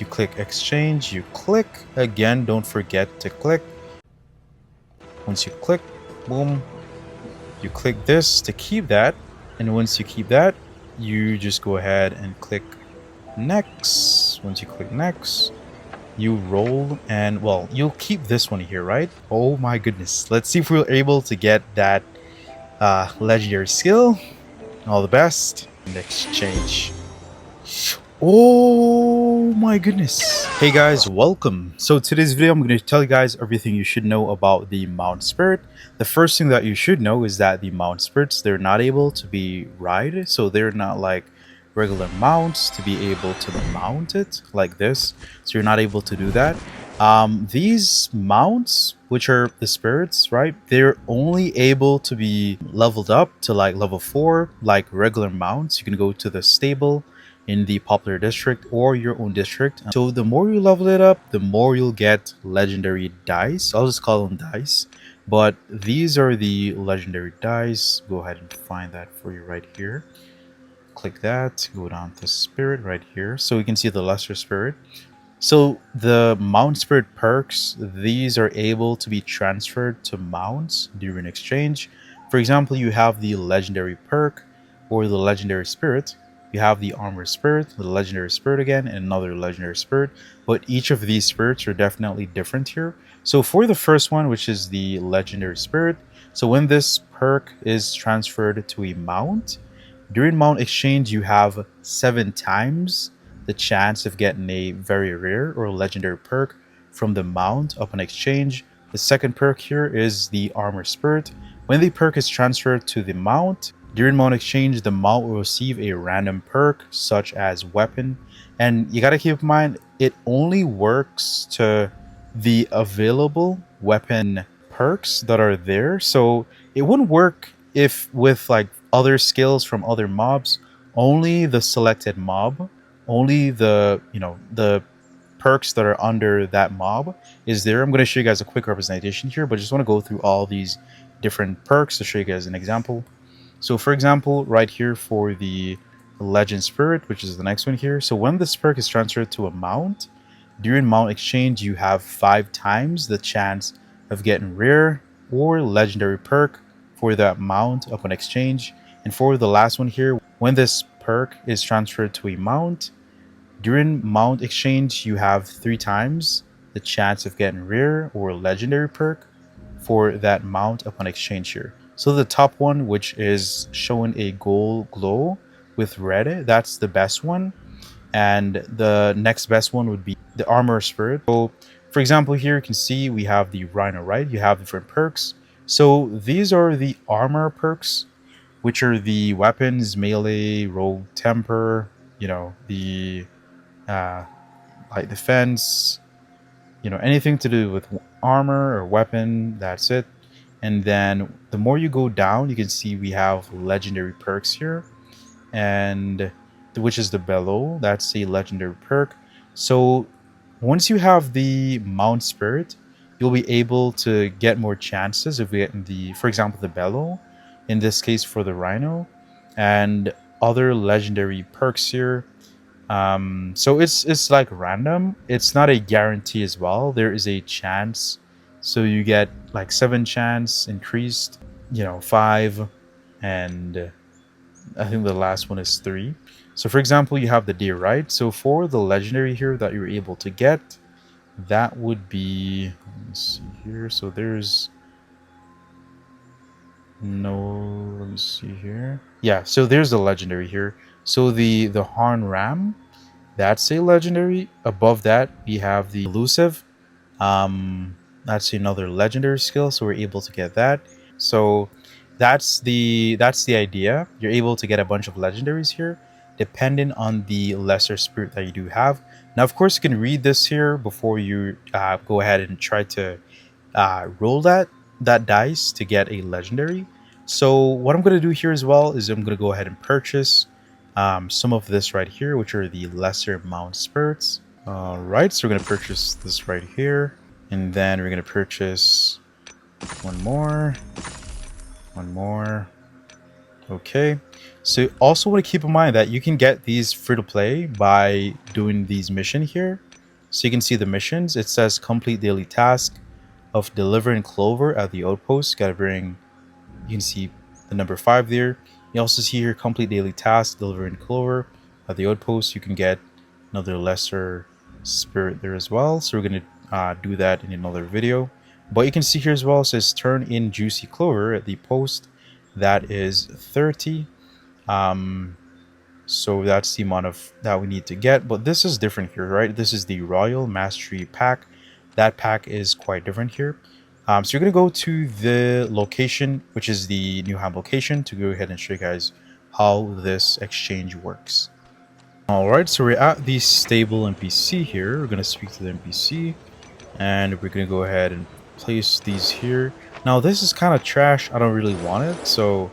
You click exchange, you click again, don't forget to click. Once you click, boom, you click this to keep that, and once you keep that, you just go ahead and click next. Once you click next, you roll, and well, you'll keep this one here, right? Oh my goodness, let's see if we're able to get that legendary skill. All the best. And exchange. Oh my goodness. Hey guys, welcome. So today's video, I'm going to tell you guys everything you should know about the Mount Spirit. The first thing that you should know is that the Mount Spirits, they're not able to be ride. So they're not like regular mounts to be able to mount it like this. So you're not able to do that. These mounts, which are the spirits, right? They're only able to be leveled up to like level 4, like regular mounts. You can go to the stable in the popular district or your own district. So the more you level it up, the more you'll get legendary dice. I'll just call them dice. But these are the legendary dice. Go ahead and find that for you right here. Click that, go down to spirit right here. So you can see the lesser spirit. So the Mount Spirit perks, these are able to be transferred to mounts during exchange. For example, you have the legendary perk or the legendary spirit. You have the armor spirit, the legendary spirit again, and another legendary spirit. But each of these spirits are definitely different here. So for the first one, which is the legendary spirit, so when this perk is transferred to a mount, during mount exchange, you have 7 times the chance of getting a very rare or legendary perk from the mount upon exchange. The second perk here is the armor spirit. When the perk is transferred to the mount, during mount exchange, the mount will receive a random perk such as weapon. And you gotta keep in mind, it only works to the available weapon perks that are there. So it wouldn't work if with like other skills from other mobs. Only the selected mob, only the the perks that are under that mob is there. I'm going to show you guys a quick representation here, but I just want to go through all these different perks to show you guys an example. So for example, right here for the legend spirit, which is the next one here, so when this perk is transferred to a mount, during mount exchange, you have 5 times the chance of getting rare or legendary perk for that mount upon exchange. And for the last one here, when this perk is transferred to a mount, during mount exchange, you have 3 times the chance of getting rare or legendary perk for that mount upon exchange here. So the top one, which is showing a gold glow with red, that's the best one. And the next best one would be the armor spirit. So for example, here you can see we have the rhino, right? You have different perks. So these are the armor perks, which are the weapons, melee, rogue, temper, the light defense, anything to do with armor or weapon, that's it. And then the more you go down, you can see we have legendary perks here, and which is the bellow, that's a legendary perk. So once you have the mount spirit, you'll be able to get more chances of getting the, for example, the bellow, in this case for the rhino, and other legendary perks here. So it's like random. It's not a guarantee as well. There is a chance, so you get like 7 chance increased, 5, and I think the last one is 3. So for example, you have the deer, right? So for the legendary here that you're able to get, that would be, let me see here. So there's no, let me see here. Yeah, so there's the legendary here. So the horn ram, that's a legendary. Above that, we have the elusive. That's another legendary skill, so we're able to get that. So that's the idea. You're able to get a bunch of legendaries here, depending on the lesser spirit that you do have. Now, of course, you can read this here before you go ahead and try to roll that dice to get a legendary. So what I'm going to do here as well is I'm going to go ahead and purchase some of this right here, which are the lesser mount spirits. All right, so we're going to purchase this right here, and then we're going to purchase one more, Okay. So also want to keep in mind that you can get these free to play by doing these mission here. So you can see the missions. It says complete daily task of delivering clover at the outpost. Gotta bring, you can see the number 5 there. You also see here complete daily task delivering clover at the outpost. You can get another lesser spirit there as well. So we're gonna do that in another video. But you can see here as well, it says turn in juicy clover at the post. That is 30. So that's the amount of that we need to get. But this is different here, right? This is the Royal Mastery pack. That pack is quite different here. So you're gonna go to the location, which is the New Ham location, to go ahead and show you guys how this exchange works. Alright, so we're at the stable NPC here. We're gonna speak to the NPC, and we're gonna go ahead and place these here. Now this is kind of trash. I don't really want it, so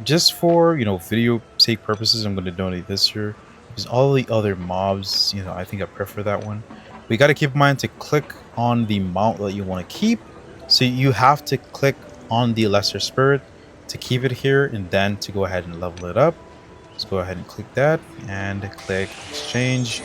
just for, you know, video sake purposes, I'm going to donate this here, because all the other mobs, you know, I think I prefer that one. We got to keep in mind to click on the mount that you want to keep. So you have to click on the lesser spirit to keep it here, and then to go ahead and level it up. Let's go ahead and click that and click exchange.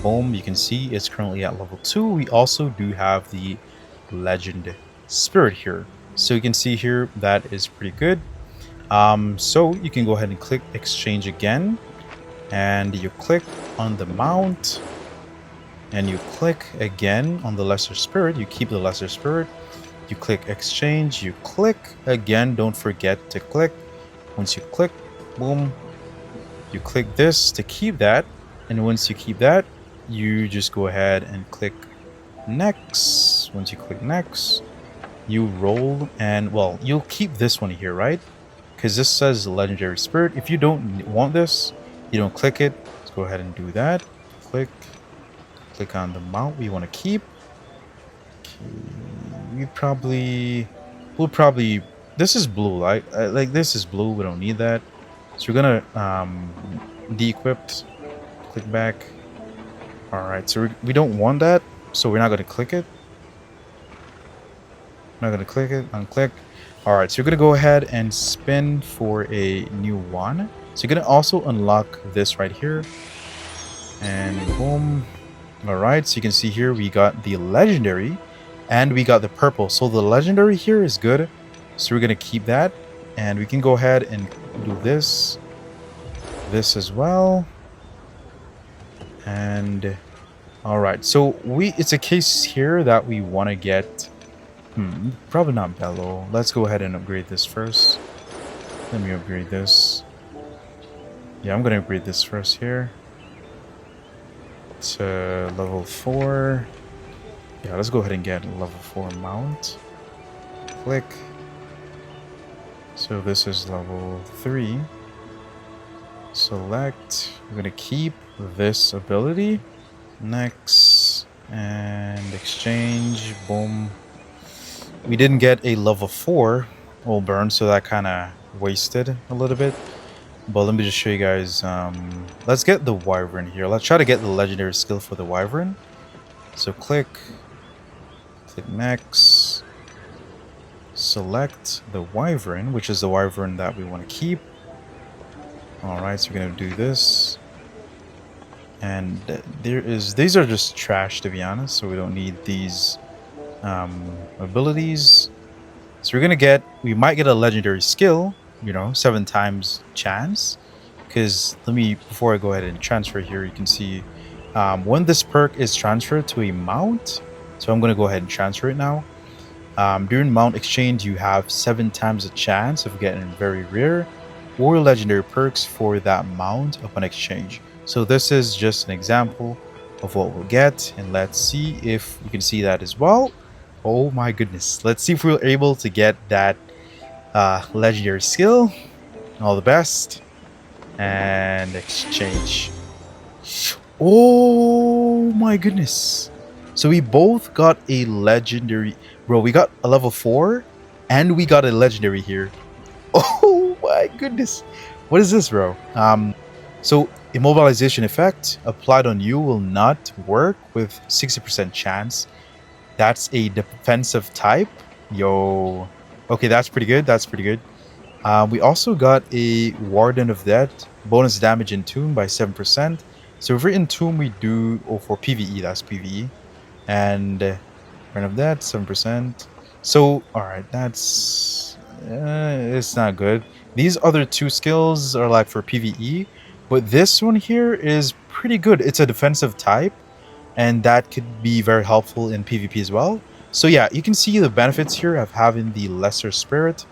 Boom, you can see it's currently at level 2. We also do have the legend spirit here, so you can see here that is pretty good. So you can go ahead and click exchange again, and you click on the mount, and you click again on the lesser spirit. You keep the lesser spirit, you click exchange, you click again, don't forget to click. Once you click, boom, you click this to keep that, and once you keep that, you just go ahead and click next. Once you click next, you roll, and well, you'll keep this one here, right? Because this says legendary spirit. If you don't want this, you don't click it. Let's go ahead and do that. Click on the mount we want to keep. Okay, we'll probably, this is blue, right? Like this is blue, we don't need that. So we're gonna de-equipped, click back. All right, so we don't want that, so we're not gonna click it. Not gonna click it, unclick. All right, so you're gonna go ahead and spin for a new one. So you're gonna also unlock this right here, and boom. All right, so you can see here we got the legendary, and we got the purple. So the legendary here is good, so we're gonna keep that, and we can go ahead and do this as well. And all right, so it's a case here that we want to get. Probably not bellow. Let's go ahead and upgrade this first. Let me upgrade this. Yeah, I'm gonna upgrade this first here to level 4. Yeah, let's go ahead and get level 4 mount. Click. So this is level 3. Select. We're gonna keep this ability. Next, and exchange. Boom. We didn't get a level 4 all burn, so that kind of wasted a little bit. But let me just show you guys. Let's get the wyvern here. Let's try to get the legendary skill for the wyvern. So click next, select the wyvern, which is the wyvern that we want to keep. All right, so we're gonna do this, and these are just trash, to be honest, so we don't need these abilities. So we might get a legendary skill, you know, 7 times chance. Because before I go ahead and transfer here, you can see when this perk is transferred to a mount. So I'm going to go ahead and transfer it now. During mount exchange, you have 7 times the chance of getting very rare or legendary perks for that mount upon exchange. So this is just an example of what we'll get, and let's see if you can see that as well. Oh my goodness, let's see if we're able to get that legendary skill. All the best, and exchange. Oh my goodness, so we both got a legendary. Bro, we got a level 4 and we got a legendary here. Oh my goodness, what is this, bro? So immobilization effect applied on you will not work with 60% chance. That's a defensive type. Yo, okay, that's pretty good. We also got a Warden of Death, bonus damage in Tomb by 7%. So if we're in Tomb, we do, oh, for PvE, that's PvE. And Warden of Death, 7%. So, alright, that's, it's not good. These other two skills are like for PvE, but this one here is pretty good. It's a defensive type, and that could be very helpful in PvP as well. So yeah, you can see the benefits here of having the lesser spirit,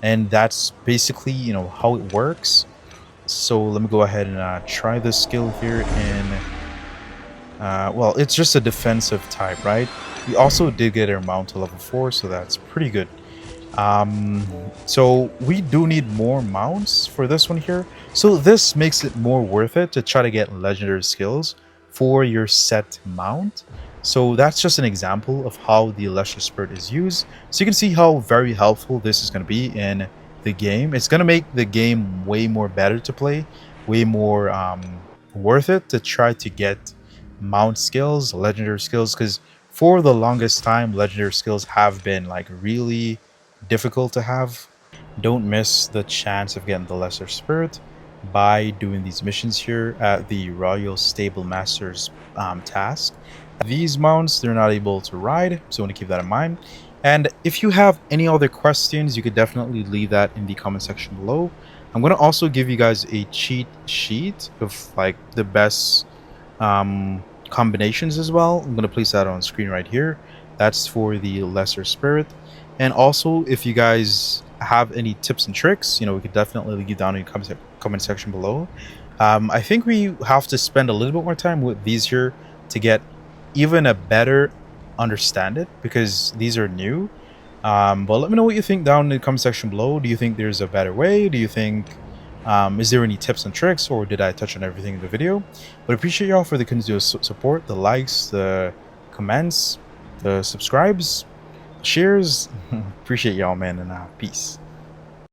and that's basically, you know, how it works. So let me go ahead and try this skill here in well, it's just a defensive type, right? We also did get our mount to level 4, so that's pretty good. So we do need more mounts for this one here, so this makes it more worth it to try to get legendary skills for your set mount. So that's just an example of how the lesser spirit is used, so you can see how very helpful this is going to be in the game. It's going to make the game way more better to play, way more worth it to try to get mount skills, legendary skills, because for the longest time legendary skills have been like really difficult to have. Don't miss the chance of getting the lesser spirit by doing these missions here at the Royal Stable Master's task. These mounts, they're not able to ride, so you want to keep that in mind. And if you have any other questions, you could definitely leave that in the comment section below. I'm going to also give you guys a cheat sheet of like the best combinations as well. I'm going to place that on screen right here. That's for the lesser spirit. And also, if you guys have any tips and tricks, you know, we could definitely leave down in the comment section below. I think we have to spend a little bit more time with these here to get even a better understand it, because these are new. But let me know what you think down in the comment section below. Do you think there's a better way? Do you think is there any tips and tricks, or did I touch on everything in the video? But appreciate y'all for the continuous support, the likes, the comments, the subscribes, shares. Appreciate y'all, man, and peace.